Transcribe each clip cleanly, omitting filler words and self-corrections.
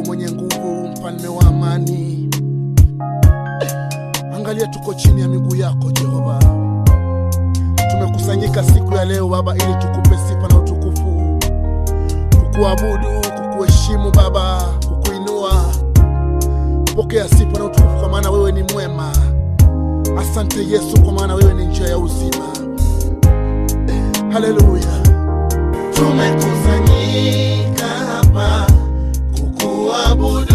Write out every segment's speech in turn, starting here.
Mungu mwenye nguvu, mfalme wa amani. Angalia tuko chini ya miguu yako Jehova. Tumekusanyika siku ya leo Baba ili tukupe sifa na utukufu, kukuabudu, kukuheshimu Baba, kukuinua. Pokea sifa na utukufu kwa maana wewe ni mwema. Asante Yesu kwa maana wewe ni njia ya uzima. Haleluya. Tumekusanyika hapa kukuabudu.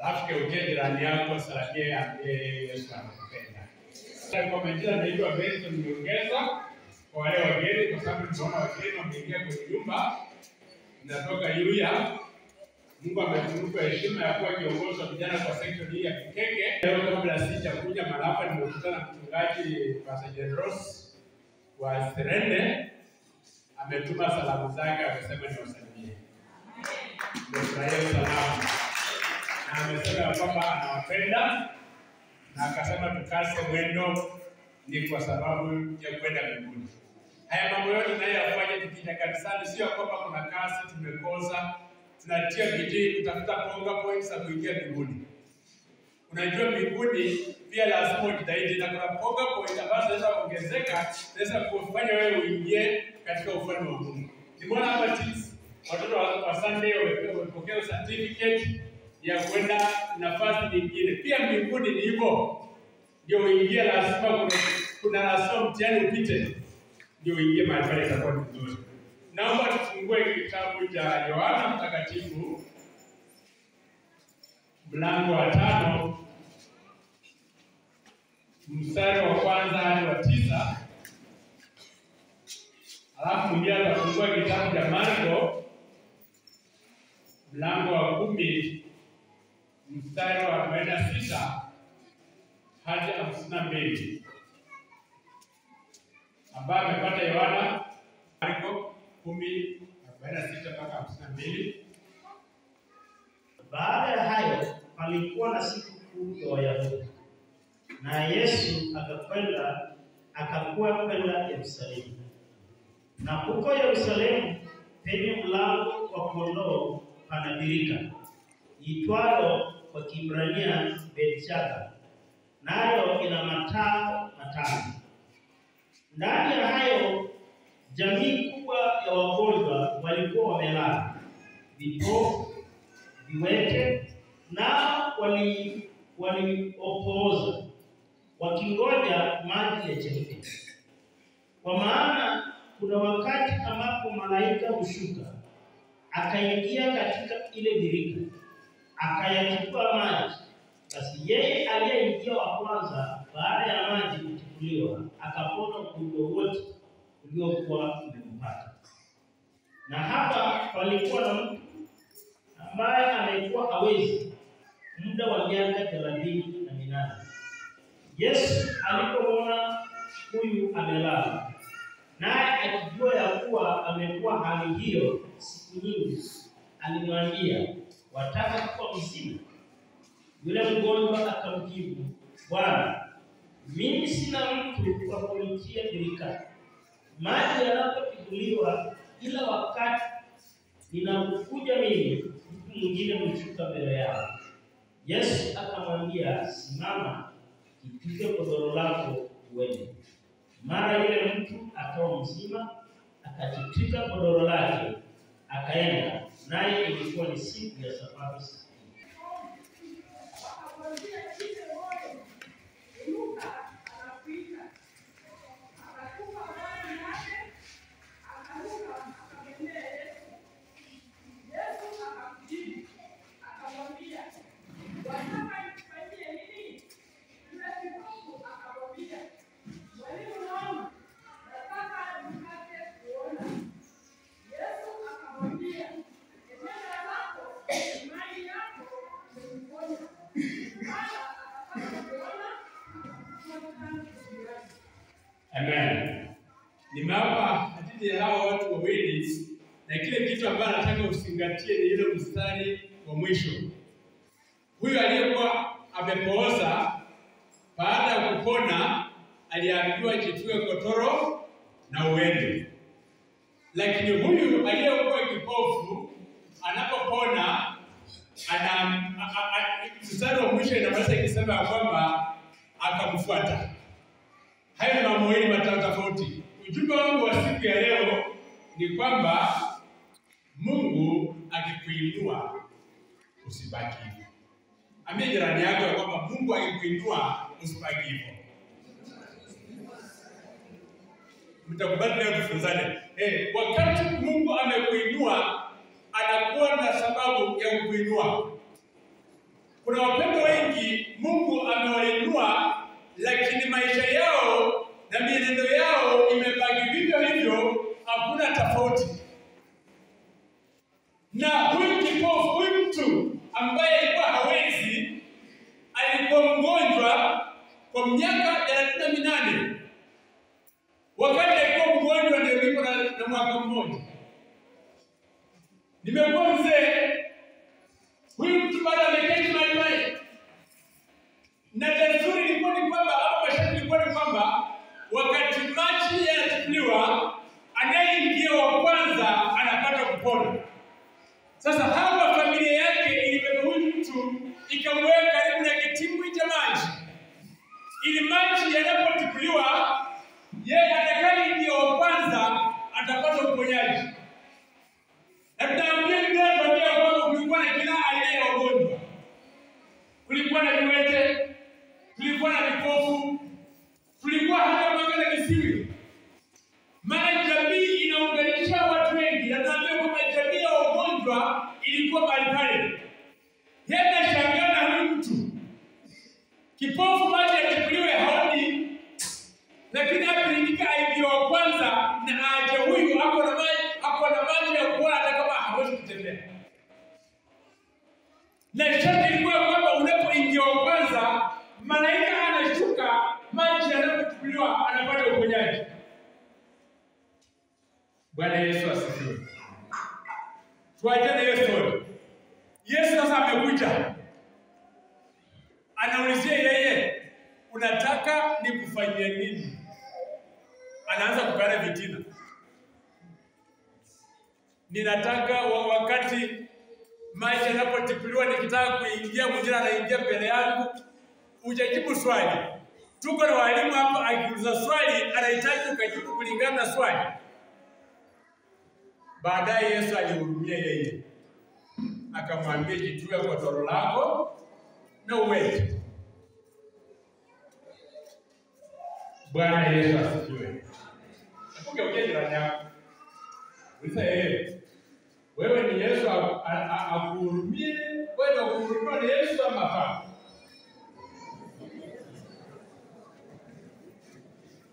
Alafu keuke jirani yako salamie ambie Yesu anakupenda. Kwa majina naitwa Benson Nyongeza. Kwa wale wageni, kwa sababu tunaona wageni wameingia kwenye nyumba, natoka Yuya. Mungu ametunupa heshima ya kuwa kiongozi wa vijana kwa section hii ya Kikeke. Leo kabla sijakuja mahali hapa nimekutana na mchungaji Pastor Generos wa Serende. Ametuma salamu zake, amesema niwasalimie. Nimefurahia salamu. Na amesema kwamba anawapenda na akasema tukase mwendo ni kwa sababu ya kwenda mbinguni. Haya mambo yote tunayofanya tukija kanisani sio kwamba kuna kasi tumekosa, tunatia bidii kutafuta ponga points za kuingia mbinguni. Unajua mbinguni pia lazima ujitahidi, na kuna ponga points ambazo zinaweza kuongezeka, zinaweza kufanya wewe uingie katika ufalme wa Mungu. Nimeona hapa tips watoto wa Sunday wamepokea certificate ya kwenda nafasi nyingine. Pia mbinguni ni hivyo. Ndio uingie lazima kuna lazima mtihani upite. Ndio uingie mahali pale itakuwa vizuri. Naomba tufungue kitabu cha Yohana Mtakatifu mlango wa 5 mstari wa 1 hadi wa 9. Alafu mwingine atafungua kitabu cha Marko mlango wa 10 mstari wa 46 hadi 52. Ambaye amepata Yohana Marko 10:46 mpaka 52. Baada ya hayo palikuwa na siku kuu ya Wayahudi, na Yesu akakuwa kwenda Yerusalemu. Na huko Yerusalemu penye mlango wa kondoo pana birika itwayo kwa Kiebrania Bethesda, nayo ina matao matano. Ndani ya hayo jamii kubwa ya wagonjwa walikuwa wamelala, vipofu, viwete, na waliopooza, wakingoja maji yachemke. Kwa maana kuna wakati ambapo malaika hushuka akaingia katika ile birika, akayachukua maji. Basi yeye aliyeingia wa kwanza baada ya maji alipochukuliwa akapona ugonjwa wote uliokuwa umempata. Na hapa palikuwa na mtu ambaye alikuwa hawezi muda wa miaka 38. Yesu alipoona huyu amelala, naye akijua ya kuwa amekuwa hali hiyo siku nyingi, alimwambia, "Wataka kuwa mzima?" Yule mgonjwa akamjibu, "Bwana, mimi sina mtu wa kunitia birika maji yanapotibuliwa, ila wakati ninapokuja mimi, mtu mwingine mshuka mbele yao." Yesu akamwambia, "Simama, jitwike godoro lako uende." Mara yule mtu akawa mzima, akajitwika godoro lake akaenda, naye ilikuwa ni siku ya Sabato. Amen. Nimewapa hadithi ya hao watu wawili, na kile kitu ambacho nataka usingatie ni ile mstari wa mwisho. Huyu aliyekuwa amepooza, baada ya kupona aliambiwa jitue godoro na uende. Lakini huyu aliyekuwa kipofu anapopona, mstari wa mwisho inaweza ikisema kwamba akamfuata. Hayo ni mambo mawili tofauti. Ujumbe wangu wa siku ya leo ni kwamba Mungu akikuinua usibaki hivyo. Ambia jirani yako ya kwamba Mungu akikuinua usibaki hivyo. Mtakubali leo tufunzane. Wakati Mungu amekuinua, anakuwa na sababu ya kukuinua. Kuna wapendwa wengi Mungu amewainua, lakini maisha yao na mienendo yao imebaki vivyo hivyo, hakuna tofauti. Na huyu kipofu, huyu mtu ambaye alikuwa hawezi, alikuwa mgonjwa kwa miaka 38. Wakati alikuwa mgonjwa ndio niko na mwaka mmoja. Nimekuwa mzee. Huyu mtu bado ameketi mahali pale. Na desturi ilikuwa ni kwamba, au masharti ilikuwa ni kwamba, wakati maji yanatibuliwa, anayeingia wa kwanza anapata kupona. Sasa hapa familia yake ilibeba huyu mtu ikamweka karibu na kitimbwi cha maji, ili maji yanapotibuliwa, yeye atakayeingia wa kwanza atapata uponyaji. Na tunaambia kwamba kulikuwa na kila aina ya wagonjwa. Kulikuwa na viwete, kulikuwa na vipofu, kulikuwa hata magana kisiwi. Maana jamii inaunganisha watu wengi, na tunaambia kwamba jamii ya wagonjwa ilikuwa mahali pale. Yeye anashangaa na huyu mtu kipofu, maji yatibuliwe haoni, lakini akiingia aingia wa kwanza na aje huyu ako na maji ya kuona hata kama hawezi kutembea. Na sharti ilikuwa kwamba unapoingia wa kwanza, malaika anashuka, maji yanapochukuliwa anapata uponyaji. Bwana Yesu asifiwe. Tuachane hiyo story. Yesu sasa amekuja. Anaulizia yeye, "Unataka nikufanyie nini?" Anaanza kupeana vitina. Ninataka wakati maji yanapotibuliwa, nikitaka kuingia, mwingine anaingia mbele yangu. Ujajibu swali. Tuko na walimu hapa, akiuliza swali anahitaji ukajibu kulingana na swali. Baadaye Yesu alihurumia yeye. Akamwambia, "Jitue godoro lako na uende." Bwana Yesu asifiwe. Ungeuke jirani yako. Uliza yeye, wewe ni Yesu akuhurumie, wewe ukuhurumia ni Yesu ama hapana?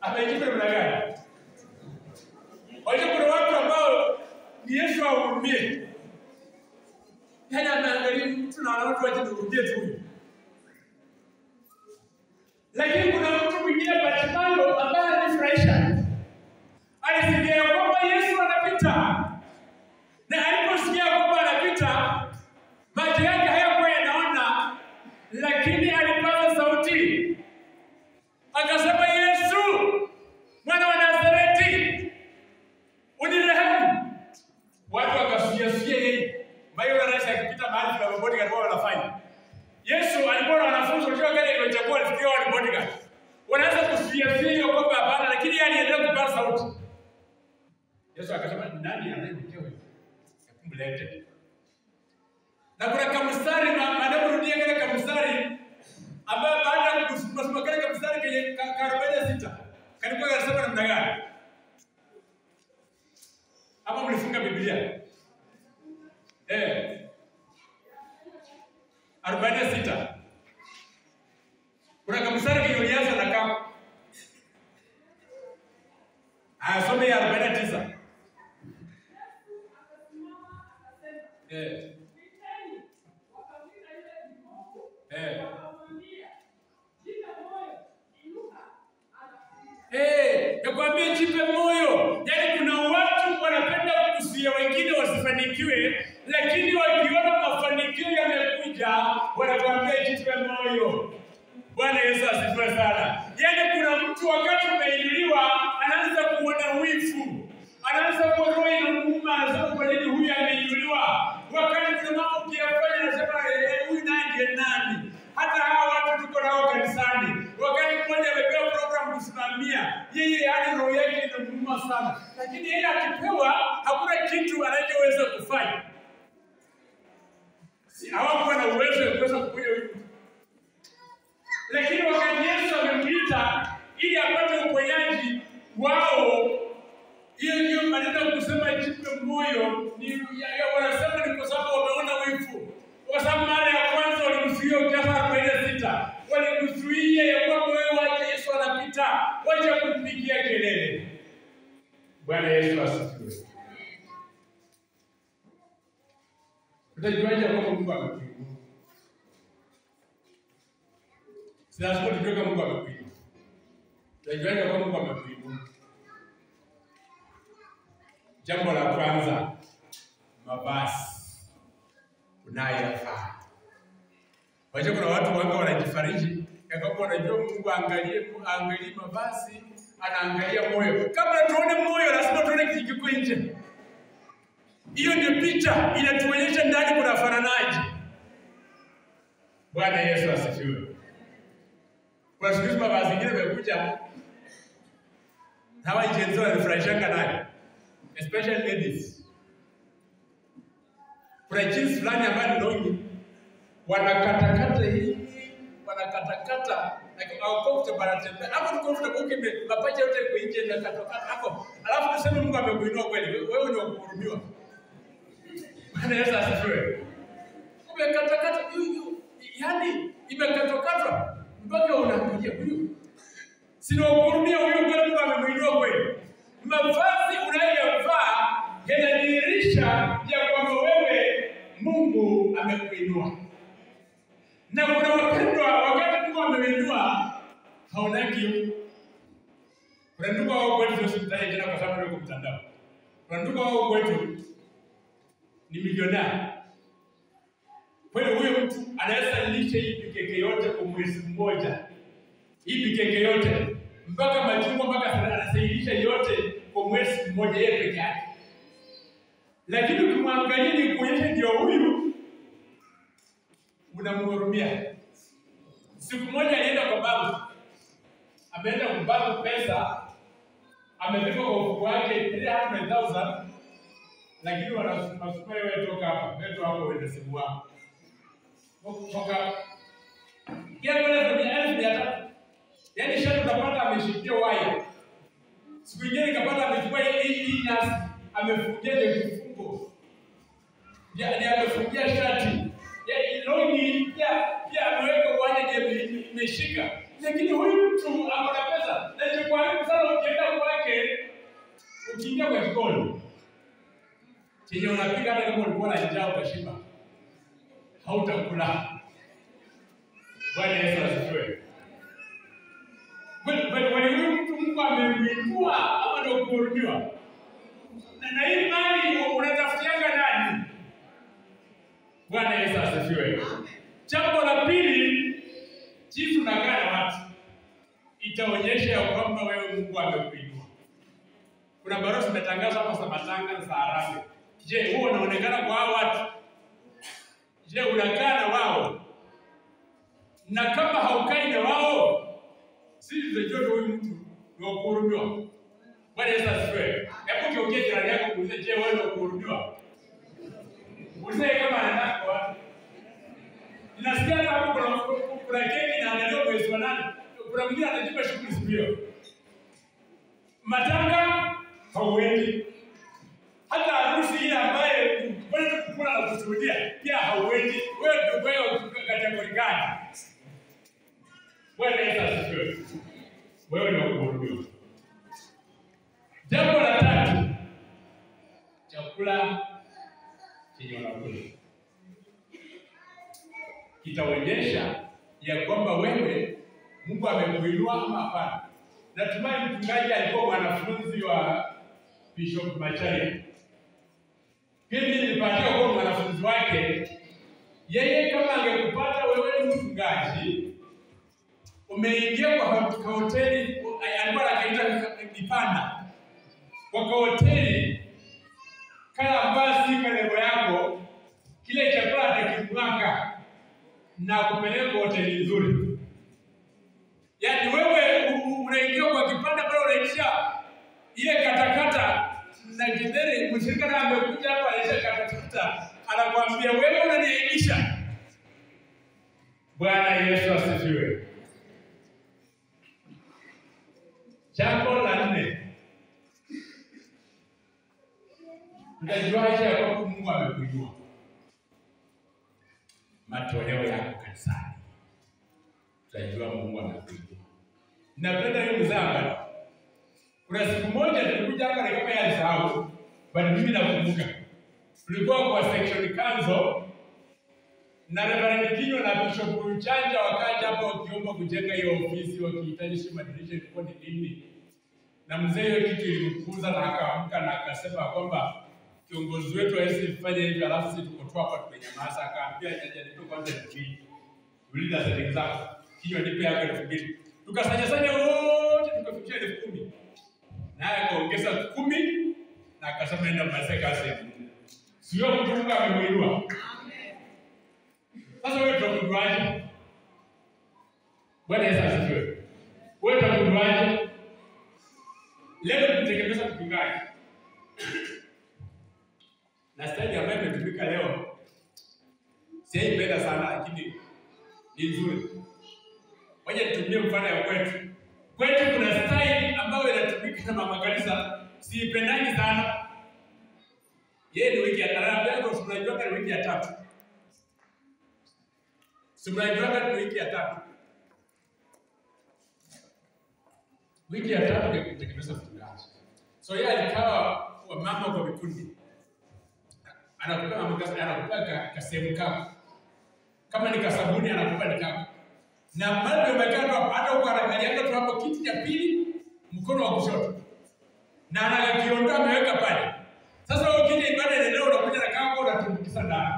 Amejibu namna gani? Wajua kuna watu ambao ni Yesu ahurumie. Yaani anaangalia mtu na watu waje turudie tu. Lakini kuna mtu mwingine Bartimayo ambaye anifurahisha. Alisikia kwamba Yesu anapita. Na aliposikia kwamba anapita, macho yake hayakuwa yanaona, lakini alipaza sauti. Akasema, Yesu, mwana wa Nazareti, unirehemu. Watu wakasusia yeye. Maana rais akipita mahali kwa bodyguard wao wanafanya. Yesu alikuwa na wanafunzi walio gani waliochagua alifikia wale bodyguard. Wanaanza kususia hiyo kwamba hapana, lakini yeye aliendelea kupaza sauti. Yesu akasema, nani anayekuja wewe? Kumlete. Na kuna kamstari maadamu rudia kile kamstari ambaye baada ya kusoma kile kamstari kwenye 46 kalikuwa anasema namna gani? Hapo mlifunga Biblia. 46. Kuna kamstari kilianza na kama asome 49. Nakwambia jipe moyo. Yaani kuna watu wanapenda kususia wengine wasifanikiwe, lakini wakiona mafanikio yamekuja wanakwambia jipe moyo. Bwana Yesu asifiwe sana. Yaani kuna mtu wakati umeinuliwa anaanza kuona wivu. Anaanza kuona roho inamuuma, anasema kwa nini huyu ameinuliwa? Wakati kuna mambo ukiyafanya anasema huyu ndiye nani? Hata hawa watu tuko nao kanisani. Wakati mmoja amepewa program kusimamia, yeye hadi roho yake inamuuma sana. Lakini yeye akipewa hakuna kitu anachoweza kufanya. Si hawakuwa na uwezo wa kuweza kuponya huyu. Lakini wakati Yesu amemwita ili apate uponyaji wao, hiyo maneno kusema jipe moyo ni wanasema ni kwa sababu wameona wivu. Kwa sababu mara ya kwanza walimzuia ukiafa 46. Walimzuia ya kwamba wewe wacha Yesu anapita, wacha kumpigia kelele. Bwana Yesu asifiwe. Utajuaje kwamba Mungu amekuinua? Si lazima tujue kama Mungu amekuinua. Utajuaje kwamba Mungu amekuinua? Jambo la kwanza, mavazi unayofaa. Wacha kuna watu wanga wanajifariji, kama wanajua Mungu angalie mavazi, anaangalia moyo. Kabla tuone moyo lazima tuone kijiko nje. Hiyo ndio picha inatuonyesha ndani kuna fananaje. Bwana Yesu asifiwe. Kwa siku mavazi mengine yamekuja hawa jenzo wanafurahishanga nayo. Especially ladies. Kuna jeans fulani ambayo ni longi, wanakatakata hii, wanakatakata, like au comfortable anatembea. Hapo ni comfortable ukime mapacha yote kwa nje na katakata hapo. Alafu tuseme Mungu amekuinua kweli. Wewe ni wa kuhurumiwa. Bwana Yesu asifiwe. Umekatakata yaani imekatakata mpaka unakuja huyu. Sio kuhurumia huyu kwa Mungu amekuinua kweli. Mavazi unayovaa yanadhihirisha ya kwamba wewe Mungu amekuinua. Na kuna wapendwa, wakati Mungu amekuinua haonaki. Kuna ndugu wao kwetu hospitali tena kwa sababu yuko mtandao. Kuna ndugu wao kwetu ni milionari. Kwa hiyo huyo mtu anaweza lishe hii pikeke yote kwa mwezi mmoja. Hii pikeke yote mpaka machungwa mpaka anasaidia yote kwa mwezi mmoja yeye peke yake. Lakini ukimwangalia ni kuonyesha ndio huyu unamhurumia. Siku moja alienda kwa babu. Ameenda kwa babu pesa, amebeba kwa mfuko wake 300,000, lakini wanasema wewe toka hapa, wewe hapo uende simu wako. Toka. Kia kwa 1,300. Yaani shati utapata ameshikia waya. Siku nyingine kapata amechukua hii nyasi, amefungia kifungo. Yaani amefungia shati. Yaani longi pia ameweka waya imeshika. Lakini huyu mtu ako na pesa, na ni kwa nini sana ukienda kwake ukiingia kwa jikoni? Chenye unapika hata kama ulikuwa na njaa ukashiba, hautakula. Bwana Yesu asifiwe. Kwani huyu mtu Mungu amemwinua ama ndio kuhurumiwa? Na hii mali unatafutianga nani? Bwana Yesu asifiwe. Jambo la pili, jinsi unakaa na watu itaonyesha ya kwamba wewe Mungu amekuinua. Kuna barua zimetangazwa hapa za matanga na za harambee. Je, wewe unaonekana kwa hao watu? Je, unakaa na wao? Na kama haukai na wao, sisi tunajua huyu mtu ni wa kuhurumiwa. Bwana Yesu asifiwe. Hebu kiongee jirani yako kuulize, je, wewe ni wa kuhurumiwa? Ulize kama anataka kwa. Ninasikia hapo kuna keki na analio mwezi wa 8. Kuna mwingine anajipa shughuli sio. Matanga hauendi. Hata harusi ile ambaye wewe kukula na kushuhudia pia hauendi. Wewe ndio wewe kategori gani? Bwana Yesu asifiwe. Wewe ni wa kuhurumiwa. Jambo la tatu, chakula chenye unakula kitaonyesha ya kwamba wewe Mungu amekuinua ama hapana. Natumai mchungaji alikuwa mwanafunzi wa Bishop Macharia. Mimi nilipatia kwa mwanafunzi wake. Yeye kama angekupata wewe ni mchungaji, umeingia kwa hoteli, alikuwa anaita Kipanda. Kwa hoteli kala basi kalebo yako, kile chakula atakimwaka na kupeleka hoteli nzuri. Yaani wewe unaingia kwa Kipanda pale unaisha ile katakata na Githeri, mshirika na amekuja hapa anaisha katakata, anakuambia wewe unaniaibisha. Bwana Yesu asifiwe. Jambo la 4, utajuaje ya kwamba Mungu amekuinua? Matoleo yako kanisani. Utajua Mungu amekuinua. Napenda hiyo mzanga. Kuna siku moja nilikuja hapa na kama yalisahau, bali mimi nakumbuka. Tulikuwa kwa section council na Reverend Kinyo na Bishop Chanja wakaja hapa wakiomba kujenga hiyo ofisi, wakihitaji shima dirisha ilikuwa ni nini. Na mzee hiyo kitu ilimkuza na akaamka na akasema kwamba kiongozi wetu hawezi kufanya hivyo, alafu sisi tuko hapa tumenyamaza. Akaambia jaji nipe kwanza hivi. Uliza setting zako. Kinyo nipe yake 2000. Tukasanya wote tukafikia 10,000. Naye akaongeza 10 na akasema nenda mzee kazi. Sio Mungu amekuinua. Amen. Sasa wewe utakujuaje? Bwana Yesu asifiwe. Wewe utakujuaje? Leo tunatekeleza mchungaji. Na stadi ambayo imetumika leo siipenda sana, lakini ni nzuri. Waje tutumie mfano ya kwetu. Kwetu kuna style ambayo inatumika na mama kanisa, siipendani sana. Yeye ni wiki ya tarabu yako, tunajua ni wiki ya 3. Tunajua ni wiki ya 3. Wiki ya 3 ndio kutekeleza mchungaji. So yeye alikawa wa mama kwa vikundi. Anakupa mama, anakupa kasehemu kako. Kama ni kasabuni anakupa ni kako. Na bado umekaa hapo, hata uko anakalianga tu hapo kiti cha pili mkono wa kushoto. Na anakiondoa ameweka pale. Sasa wewe ukija ibada leo unakuja na kako unatumbukiza ndani.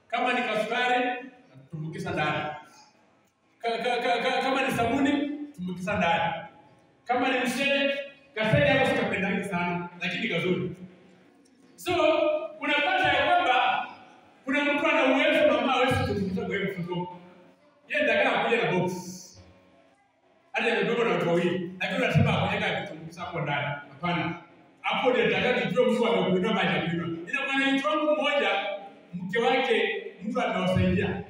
Kama ni kasukari unatumbukiza ndani. Kama ni sabuni tumbukiza ndani. Kama ni mchele, kaseti hapo sikapendani sana, lakini kazuri. So, unapata ya kwamba kuna mtu ana uwezo na mama wewe kutumbukiza kwa hiyo mfuko. Yeye ndaka kuja na box. Hadi ndio na watu wawili. Lakini unasema akuweka kutumbukiza hapo ndani. Hapana. Hapo ndio ndaka kijua Mungu amekuinua maji kuinua. Ina maana mtu wangu mmoja mke wake mtu anawasaidia.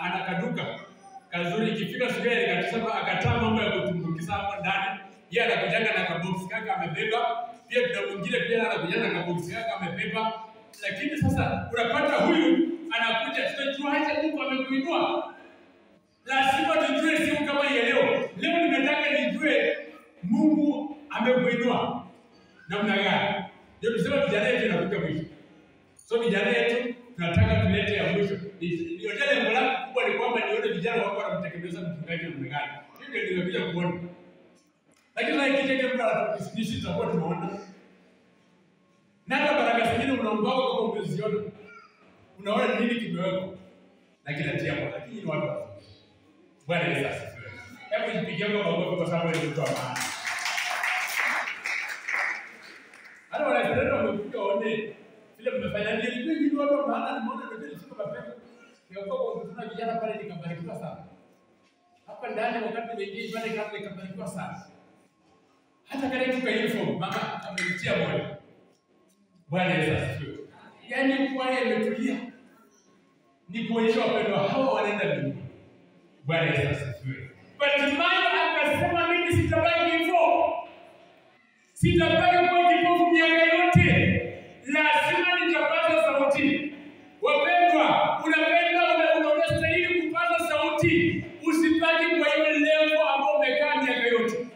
Anakaduka. Kazuri ikifika siku ile akasema akataa mambo ya kutumbukiza hapo ndani. Yeye anakujanga na kabox kaka amebeba. Pia kuna mwingine pia anakujanga na kabox kaka amebeba. Lakini sasa unapata huyu anakuja tutajua acha Mungu amekuinua. Lazima tujue siku kama hii leo. Leo nimetaka nijue Mungu amekuinua namna gani. Ndio tuseme vijana wetu tunakuja mwisho. So vijana wetu tunataka tulete ya mwisho. Ndio lengo langu kubwa ni kwamba nione vijana wako wanamtekeleza mchungaji namna gani. Hivyo ndio nimekuja kuona. Lakini na ikija kama sisi tutakuwa tumeona. Na hata baraka zingine unaomba kama umeziona. Unaona nini kimewekwa. Na kinatia moyo, lakini ni watu wa Bwana Yesu asifiwe. Hebu nipigie makofi kwa sababu ni mtu wa maana. Hata wanaenda wamekuja waone vile mmefanya nini ni watu wa maana, nimeona ndio nilifika mapema. Ndio kuna vijana pale nikabarikiwa sana. Hapa ndani wakati mwingine pale kama nikabarikiwa sana. Hata kale tuka uniform mama amenitia moyo. Bwana Yesu asifiwe. Yaani kwa yeye ametulia. Ni kuonyesha wapendwa hawa wanaenda mbinguni. Bwana Yesu asifiwe. Bartimayo akasema mimi sitabaki hivyo. Sitabaki kwa kipofu miaka yote. Lazima nitapaza sauti. Wapendwa, unastahili kupaza sauti. Usibaki kwa hiyo lengo ambao umekaa miaka yote.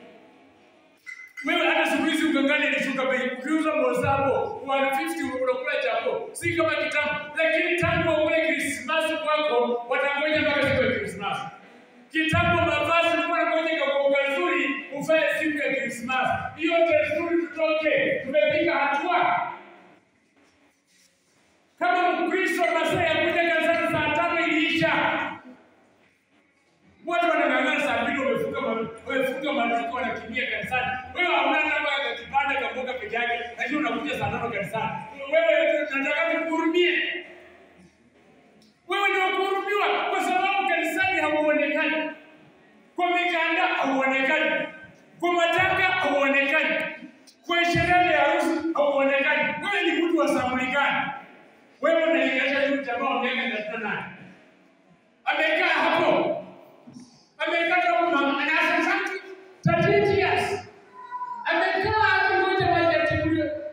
Wewe hata siku hizi ugangani ilishuka bei. Ukiuza mozabo 150 unakula chapo. Si kama kitambo. Lakini tangu wakule Krismasi kwako watangoja mpaka siku ya Krismasi. Kitambo mavazi kwa ngoja kwa nzuri ufanye siku ya Krismasi. Hiyo nzuri tutoke. Tumepiga hatua. Kama Mkristo masaa ya kuja kanisani saa 5 iliisha. Watu wanang'ang'ana saa 2 wamefunga maduka wanakimbia kanisani. Wewe hauna namba ya kibanda cha mboga peke yake, lakini unakuja saa 5 kanisani. Wewe tunataka kukuhurumie. Wewe ndio kuhurumiwa kwa sababu kanisani hauonekani. Kwa mikanda hauonekani. Kwa matanga hauonekani. Kwa sherehe ya harusi hauonekani. Wewe ni mtu wa samulikani. Wewe unaingia yule jamaa wa miaka 38. Amekaa hapo. Amekaa hapo mama anasema 30 years. Amekaa akingoja maji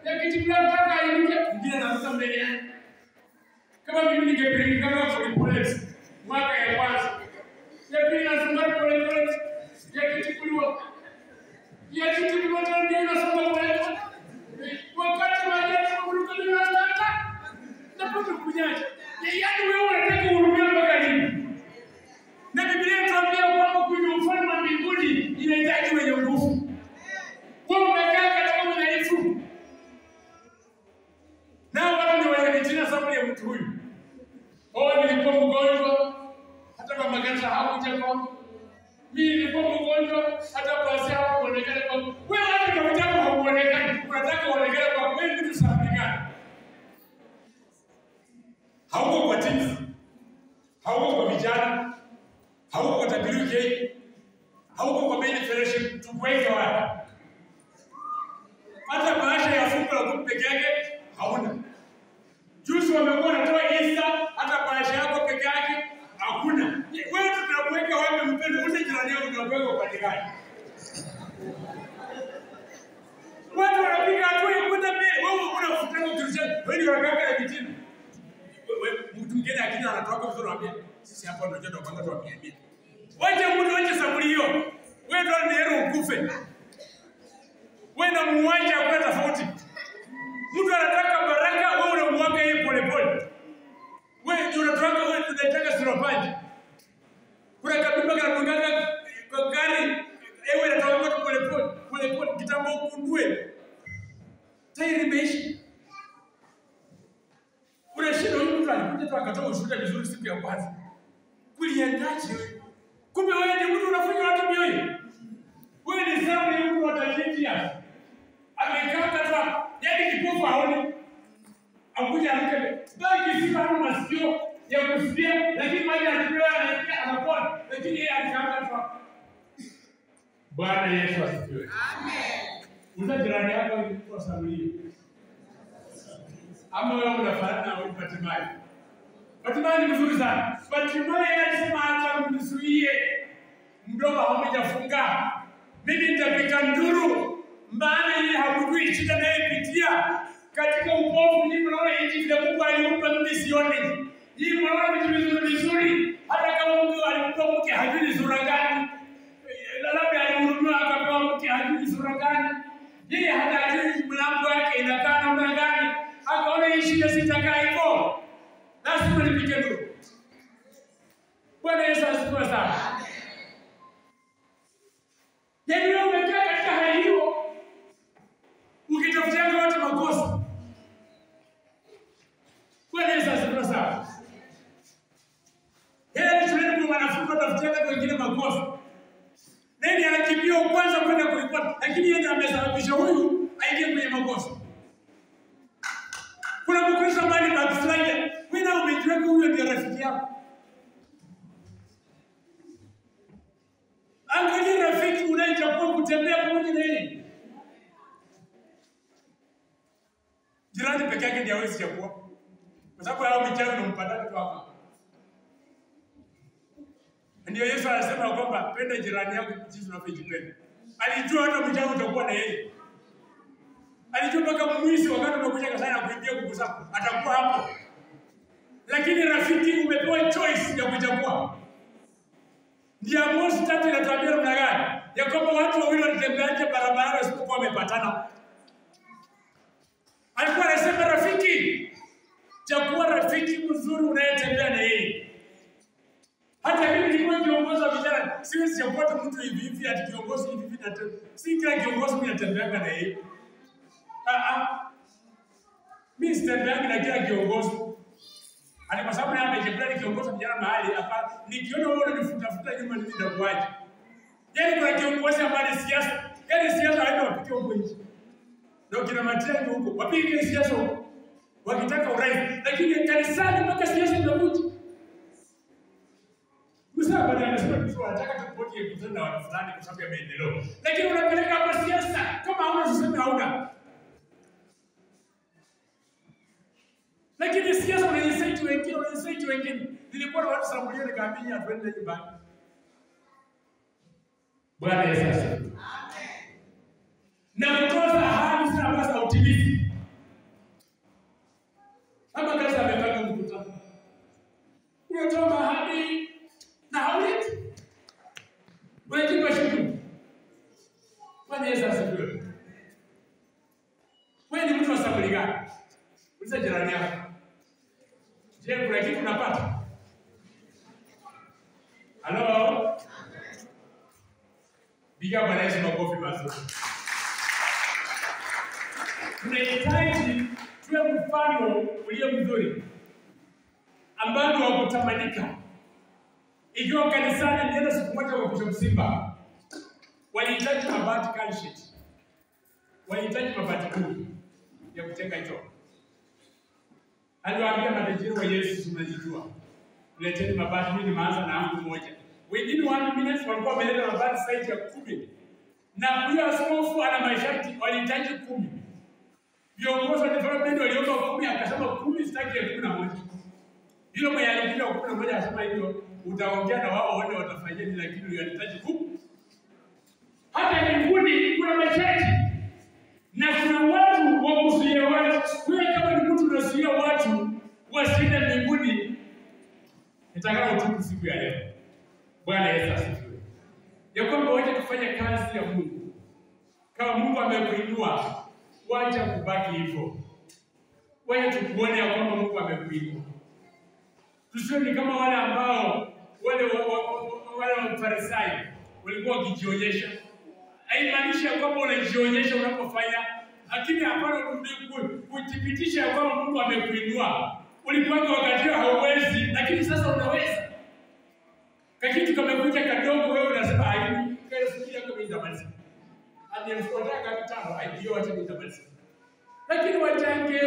ya kitibula mpaka ainuke. Mwingine anaruka mbele yake. Kama mimi ningepeleka kama polepole mwaka ya kwanza. Ya pili nasoma polepole. Ya kitibulwa. Ya kitibulwa ndio nasoma polepole. Wakati maji yanaruka bila hata napokuja kunyaje. Yaani wewe unataka uhurumie mpaka lini? Na Biblia inatuambia kwamba kwenye ufalme wa mbinguni inahitaji wenye nguvu. Wewe umekaa katika udhaifu. Na wao ndio wananitina sababu ya mtu huyu. Nilikuwa mgonjwa hata kwa makanisa hakuja kwangu. Mimi nilikuwa mgonjwa hata basi hakuonekana kwangu. Wewe hata kama vitabu hauonekani, unataka uonekane kwa wewe mtu sababu. Hauko kwa timu. Hauko kwa vijana. Hauko kwa WK. Hauko kwa main fellowship tukuweka wapi? Hata baasha ya fungu la peke yake hauna. Juzi wamekuwa wanatoa Easter hata baasha yako peke yake hakuna. Wewe tunakuweka wapi mpendo? Ule jirani yako tunakuweka upande gani? Watu wanapiga hatua ya kwenda mbele. Wewe unafutana Kristiano. Wewe ni wakaka ya vitini. Mtu mwingine akija anatoka vizuri anambia sisi hapa ndio ndio kwanza tuambiambia. Waje mtu waje saburi hiyo. Wewe ndio ni hero ukufe. Wewe na muacha kwa tofauti. Mtu anataka baraka wewe unamwaga yeye polepole. Wewe ndio unataka siropaji. Kuna kabisa kana mwangaga kwa gari ewe anatoka polepole kitambo ukundue. Tayari imeisha. Unashinda huyu mtu alikuja tu akatoa ushuhuda vizuri siku ya kwanza. Kuliendaje wewe? Kumbe wewe ni mtu unafanya watu mioyo. Wewe ni sawa ni mtu wa tajia. Amekaa kata, yaani kipofu haoni. Akuja anakebe. Baki si kama masikio ya kusikia, lakini maji yanatoka anasikia anapona. Lakini yeye alikaa kata. Bwana Yesu asifiwe. Amen. Uza jirani yako ni mtu wa samulia. Ama wewe unafanana na Bartimayo. Bartimayo ni mzuri sana. Bartimayo anasema hata mnizuie. Mdomo haujafunga. Mimi nitapika nduru. Maana yeye hakujui shida anayopitia. Katika upofu ni mnaona hivi vile Mungu alimpa mimi sioni. Hii mnaona vitu vizuri. Hata kama Mungu alimpa mke hajui sura gani, labda alihurumiwa akapewa mke hajui sura gani, yeye hata hajui mlango wake inakaa namna gani, akaona hii shida sitakaa hivyo, lazima nipige nduru. Bwana Yesu asifiwe sana. Yaani wewe umekaa katika hali hiyo, ukitafutia watu makosa. Bwana Yesu asifiwe sana. Yeye tuneni kwa wanafunzi watafutia watu wengine makosa. Nani anakimbia kwanza kwenda kulipata, lakini yeye amesababisha huyu aingie kwenye makosa. Kuna mkristo ambaye ni backslide, wewe umejiweka huyo ndio rafiki yako. Angalia rafiki unayechagua kutembea pamoja na yeye. Jirani peke yake ndiye hawezi chagua. Kwa sababu hao michawi unampata tu hapa. Ndio Yesu anasema kwamba penda jirani yako jinsi unavyojipenda. Alijua hata mchawi utakuwa na yeye. Alijua mpaka mwizi wakati unakuja kasana na kuingia kuku zako atakuwa hapo. Lakini rafiki umepewa choice ya kuchagua. Ndio Amos 3 inatuambia namna gani? Ya kwamba watu wawili walitembeaje barabarani wasipokuwa wamepatana. Alikuwa anasema rafiki, chagua rafiki mzuri unayetembea na yeye. Hata mimi nilikuwa kiongozi wa vijana, siwezi chagua mtu hivi hivi ati kiongozi hivi hivi na si kila kiongozi mimi natembea na yeye. Mimi sitembea na kila kiongozi. Hadi kwa sababu naye amejipenda kiongozi vijana mahali hapa, nikiona wewe unanifuta nyuma mimi nitakuaje. Yaani kuna kiongozi ambaye siasa, yaani siasa haina wapikia huko nje. Ndio kina Matiang'i huko, wapige siasa huko. Wakitaka urais, lakini kanisani mpaka siasa inakuja. Msema bwana anasema mtu anataka tupoti kukutana na watu fulani kwa sababu ya maendeleo. Lakini unapeleka hapa siasa kama hauna sisi hauna. Lakini siasa unaisaiti wengine. Nilikuwa na watu sambulia nikaambia twende nyumbani. Bwana Yesu asifiwe. Amen. Na kutoza ahadi zile ambazo hautimizi. Kama kazi amepanga mkutano. Unatoa ahadi na hauleti. Wewe shughuli. Bwana Yesu asifiwe. Wewe ni mtu wa saburi gani? Uliza jirani yako. Je, kuna kitu unapata? Halo? Piga Bwana Yesu makofi mazuri. Tunahitaji tuwe mfano ulio mzuri ambao wa kutamanika. Ikiwa kanisani ndio siku moja kwa kusha msimba, walihitaji mabati kalshit. Walihitaji mabati kuu ya kutenga choo. Aliwaambia matajiri wa Yesu tunajijua. Leteni mabati, mimi nimeanza na angu moja. Wengine 1 minute walikuwa wameleta mabati size ya 10. Na huyo askofu ana masharti walihitaji 10. Viongozi wa development waliomba 10 akasema 10 sitaki ya 11. Hilo mwenye alikuja 11 akasema hivyo utaongea na wao wote watafanya nini, lakini unahitaji 10. Hata mbinguni kuna masharti. Na kuna watu wa kuzuia watu. Wewe kama ni mtu unazuia watu wasiende mbinguni, nitakao utupu siku ya leo. Bwana Yesu asifiwe. Ya kwamba waje kufanya kazi ya Mungu. Kama Mungu amekuinua, waje kubaki hivyo. Waje tukuone ya kwamba Mungu amekuinua. Tusiwe kama wale ambao wale Farisayo walikuwa wakijionyesha. Haimaanishi kwamba unajionyesha unapofanya, lakini hapana kuthibitisha kwamba Mungu amekuinua. Ulipanga wakati hauwezi, lakini sasa unaweza. Kitu kamekuja kadogo wewe unasema aibu, kesho yako itamaliza. Aliyefuata kapitano aidio wacha itamaliza. Lakini wachange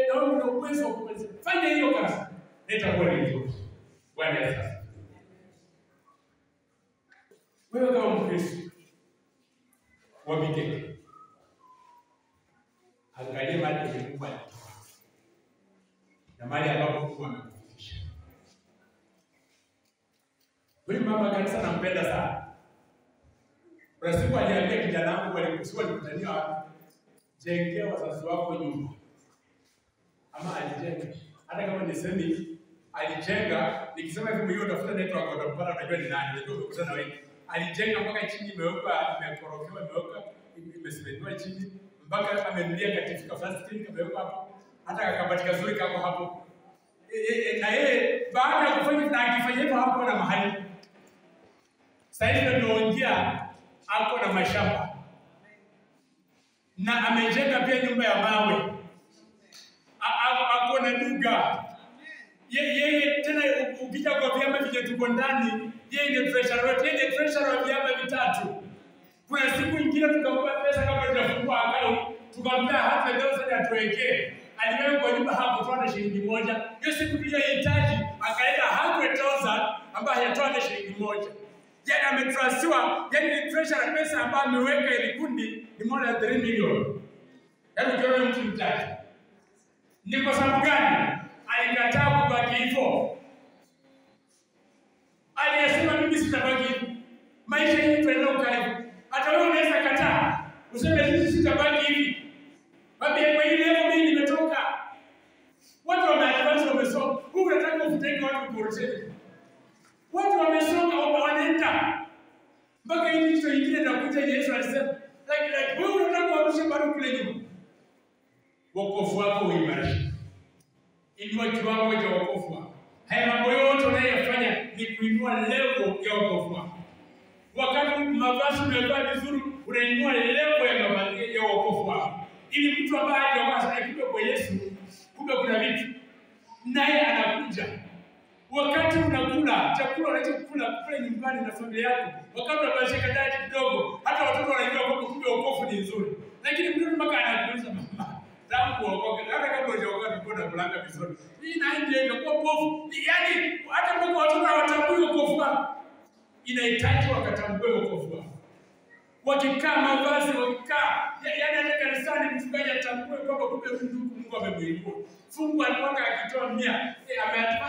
na una uwezo wa kumaliza. Fanya hiyo kazi. Itakuwa ni nzuri. Bwana Yesu. Wewe kama Mkristo wapige. Angalia mahali Mungu alikuwa. Na mahali ambapo Mungu amekufikisha. Huyu mama kanisa nampenda sana. Kwa siku aliambia kijana wangu walikuwa nikutania wapi? Jengea wazazi wako nyumba. Ama alijenge. Hata kama ni semi alijenga, nikisema hivi mwenyewe utafuta network utapata unajua ni nani, unajua ukikutana na wengi. Alijenga mpaka chini imewekwa, imekorokewa, imewekwa, imesimamiwa chini, mpaka amenulia katika first thing imewekwa hapo. Hata akabati kazuri kako hapo. Na yeye baada ya kufanya na akifanya hivyo hapo na mahali. Sasa hivi tunaongea hapo na mashamba. Na amejenga pia nyumba ya mawe. Ako na duga. Yeye tena ukija kwa vyama vile tuko ndani, yeye ndiye treasurer wetu, yeye ndiye treasurer wa vyama vitatu. Kuna siku nyingine tukampa pesa kama tunafungua account, tukampa hata leo sasa atuwekee. Aliweka kwa nyumba hapo toa shilingi moja. Hiyo siku tuliyohitaji akaenda 100,000 ambayo hayatoa shilingi moja. Yaani ametrasiwa, yaani treasurer pesa ambayo ameweka ile kundi ni more than 3 million. Yaani ukiona mtu mtaji. Ni kwa sababu gani? Alikataa kubaki hivyo. Aliyesema mimi sitabaki hivyo. Maisha yetu yanaenda ukaribu. Hata wewe unaweza kataa. Useme sisi sitabaki hivi. Baada kwa ile level mimi nimetoka. Watu wameadvance wamesoma. Huko unataka ufuteke watu kurudisha. Watu wamesoma wanaenda. Mpaka hivi kitu kingine nakuja Yesu alisema, like wewe unataka kurudisha bado kule nyuma. Wokovu wako uimarishe. Inua kiwango cha wokovu wako. Haya mambo yote unayofanya ni kuinua level ya wokovu wako. Wakati mavazi umevaa vizuri, unainua level ya mavazi ya wokovu wako. Ili mtu ambaye hajaokoka sana kidogo kwa Yesu, kumbe kuna vitu. Naye anakuja. Wakati unakula chakula unachokula kule nyumbani na familia yako, wakati unabadilisha diet kidogo, hata watoto wanajua kwamba kumbe wokovu ni nzuri. Lakini mtu mpaka anakuuliza mama, tangu uokoke, hata kama hujaokoka tulikuwa tunakula vizuri. Hii na ndio inakuwa pofu. Yaani hata kama watoto hawatambui wokovu wao, inahitaji wakatambue wokovu wao. Wakikaa mavazi, wakikaa yaani hata kanisani mchungaji atambue kwamba kumbe Mungu amemuinua. Fungu alikuwa akitoa 100,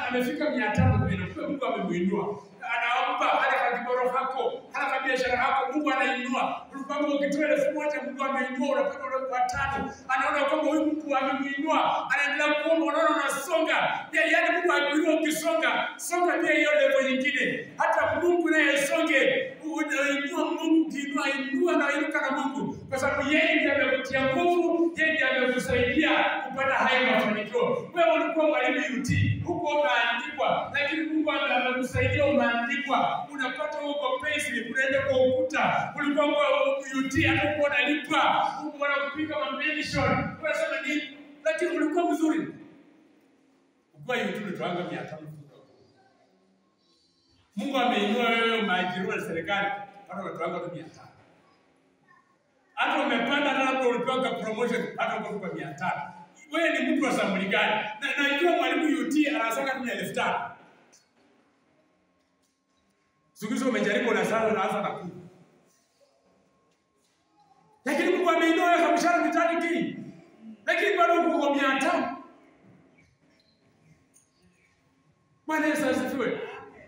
amefika 500 kwa Mungu amemuinua. Anaomba hata kwa kiboro hako, hata kwa biashara yako Mungu anainua. Ulikuwa ukitoa 1,000 Mungu ameinua, unapata 5,000. Anaona kwamba huyu Mungu amemuinua, anaendelea kuomba, unaona unasonga. Yaani Mungu akiinua ukisonga, songa pia hiyo level nyingine. Hata Mungu naye songe. Unainua Mungu, inua na inuka na Mungu. Kwa sababu yeye ndiye amekutia nguvu, yeye ndiye amekusaidia kupata haya mafanikio. Wewe ulikuwa mwalimu UT, huko umeandikwa, lakini Mungu amekusaidia umeandikwa. Unapata huko payslip, unaenda kwa ukuta. Ulikuwa kwa UT hata uko unalipa, huko wanakupiga pension. Unasema nini? Lakini ulikuwa mzuri. Ukua UT ulitoanga 500. Mungu ameinua wewe umeajiriwa na serikali, hata unatoanga 500. Hata umepanda na hapo ulipewa promotion hata uko kwa 500. Wewe ni mtu wa samuli gani? Na ikiwa mwalimu UT anasaka 5,000. Siku umejaribu na sana unaanza na 10. Lakini Mungu ameinua wewe kwa mshahara mitani kii. Lakini bado uko kwa 500. Bwana Yesu asifiwe.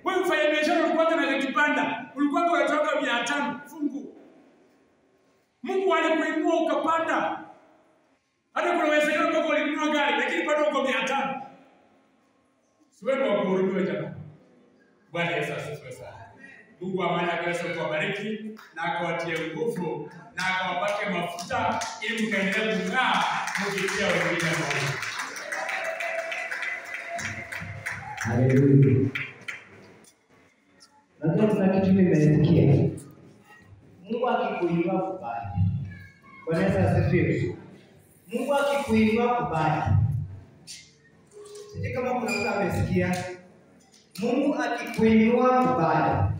Wewe mfanya biashara ulikuwa na kipanda, ulikuwa unatoka 500 fungu. Mungu alikuinua ukapanda. Hata kuna uwezekano kwamba ulinunua gari lakini bado uko 500. Siwewe wa kuhurumiwa jamani. Bwana Yesu asifiwe sana. Mungu amani akaweza kuwabariki na akawatie nguvu na akawapake mafuta ili mkaendelee kung'aa mkitia wengine moyo. Haleluya. Najua kuna kitu nimesikia. Mungu akikuinua kubali. Bwana Yesu asifiwe. Mungu akikuinua kubali. Sisi kama kuna mtu amesikia. Mungu akikuinua kubali.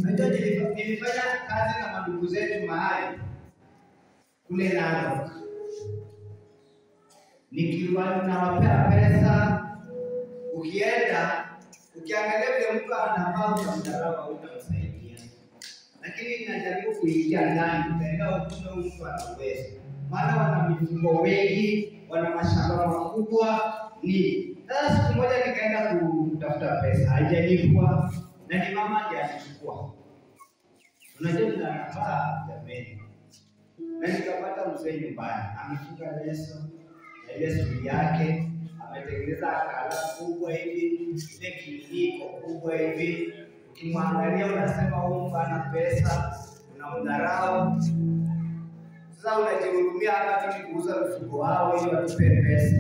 Najua nilifanya kazi na mandugu zetu mahali kule Narok. Nikiwa nawapea pesa, ukiangalia vile mtu anavaa utamdharau au utamsaidia. Lakini najaribu kuingia ndani, utaenda ukuta mtu ana uwezo. Maana wana mifugo wengi, wana mashamba makubwa ni. Sasa siku moja nikaenda kutafuta pesa, haijalipwa na ni mama ndiye alichukua. Unajua ninavaa jameni. Na nikapata mzee nyumbani, amefunga leso, na leso yake ametengeneza kala kubwa hivi, ile kiliko kubwa hivi. Ukimwangalia unasema huyu ana pesa, unamdharau. Sasa unajihurumia hata kuuza mifugo wao ili watupe pesa.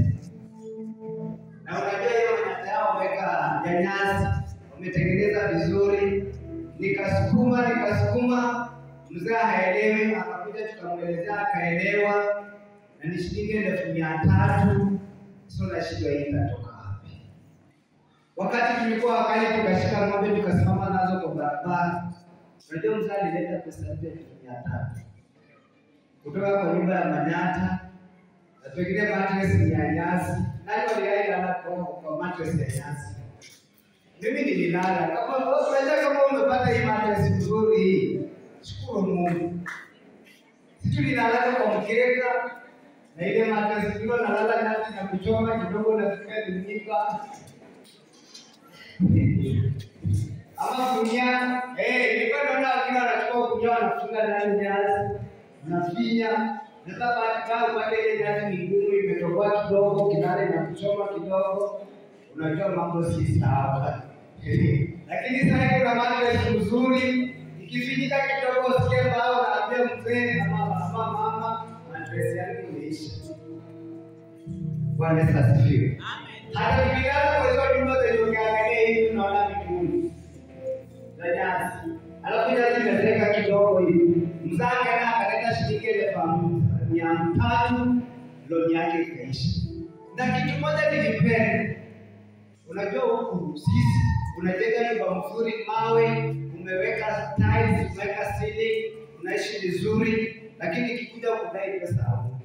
Na unajua hiyo nyanya yao wameka nyanyasi, wametengeneza vizuri. Nikasukuma, mzee haelewi, akakuja tukamwelezea akaelewa, na ni shilingi 300. Sio na shida hii inatoka wapi? Wakati tulikuwa wakali tukashika ng'ombe tukasimama nazo kwa barabara. Unajua mzee alileta pesa 300 kutoka kwa nyumba ya Manyata, na pengine mattress ya nyasi. Nani waliaida kwa mattress ya nyasi? Mimi nililala. Kama umepata hii mattress nzuri hii, shukuru Mungu. Sisi tulilala kwa mkeka, na ile mattress hiyo nalala nyasi na kuchoma kidogo na sikia nipa. Ama kunya, nilikuwa naona wakiwa wanachukua kunya wanafunga ndani nyasi. Unafinya, na sasa baada upate ile nyasi migumu imetoboa kidogo, kinale na kuchoma kidogo, unajua mambo si sawa. Lakini sasa kuna mattress nzuri, ikifinyika kidogo usikie bao naambia mzee na mama mattress yangu imeisha. Bwana asifiwe. Amen. Hata tukilala kwa hizo nyumba za ukiangalia hivi unaona migumu. Nyasi. Alafu nyasi imezeka kidogo hivi. Mzake na akaleta shilingi 300, loan yake ikaisha. Na kitu moja nilipenda. Unajua huku sisi unajenga nyumba nzuri, mawe, umeweka tiles, umeweka ceiling, unaishi vizuri, lakini ikikuja kudai pesa hapo.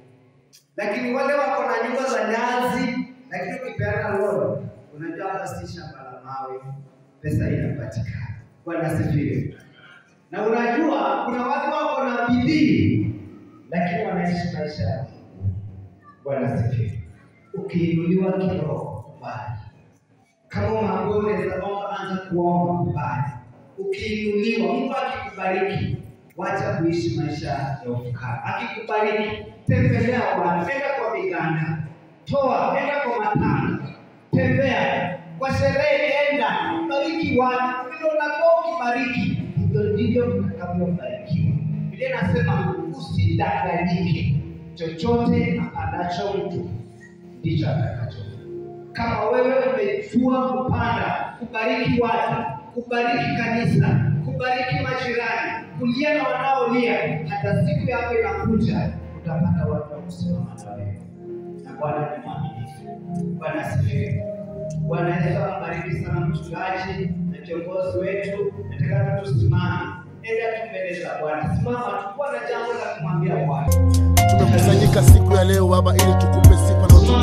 Lakini wale wako na nyumba za nyasi, lakini ukipeana loan, unajua hata si shamba la mawe, pesa inapatikana. Bwana asifiwe. Na unajua kuna watu wako na bidii, lakini wanaishi maisha ya Bwana asifiwe. Ukiinuliwa kiroho mbali. Kama mambo unaweza anza kuomba mbali. Ukiinuliwa, Mungu akikubariki, wacha kuishi maisha ya ufukara. Akikubariki, tembelea Bwana, enda kwa miganda, toa, enda kwa matanga, tembea kwa sherehe, enda bariki watu. Ndio unakuwa ukibariki, ndio ndivyo utakavyobarikiwa. Biblia inasema usidanganyike, chochote apandacho mtu ndicho atakacho. Kama wewe umejua kupanda, kubariki watu, kubariki kanisa, kubariki majirani, kulia na wanaolia, hata siku yako inakuja utapata watu wa kusimama na wewe. Na Bwana ni mwaminifu. Bwana asifiwe. Bwana Yesu abariki sana mchungaji na kiongozi wetu. Nataka tusimame. Enda tumbele za Bwana. Simama, tukuwa na jambo la kumwambia Bwana. Tumekusanyika siku ya leo Baba ili tukupe sifa na utukufu.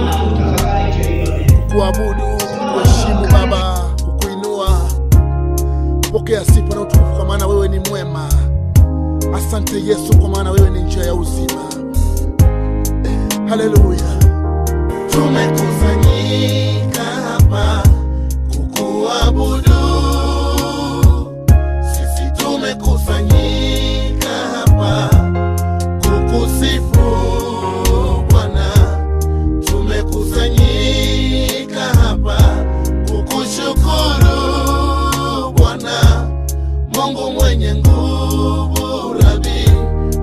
Kuabudu, kuheshimu Baba, kukuinua. Pokea sifa na utukufu kwa maana wewe ni mwema. Asante Yesu kwa maana wewe ni njia ya uzima. Haleluya. Tumekusanyika hapa kukuabudu. Sisi tumekusanyika hapa kukusifu Bwana. Tumekusanyika hapa kukushukuru Bwana. Mungu mwenye nguvu, Rabi,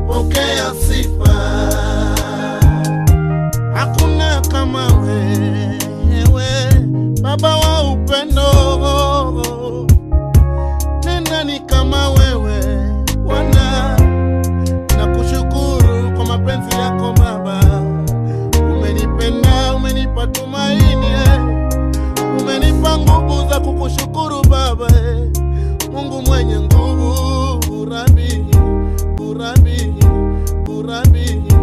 pokea sifa. Hakuna kama wewe, Baba wa upendo. Ni nani kama wewe, Bwana?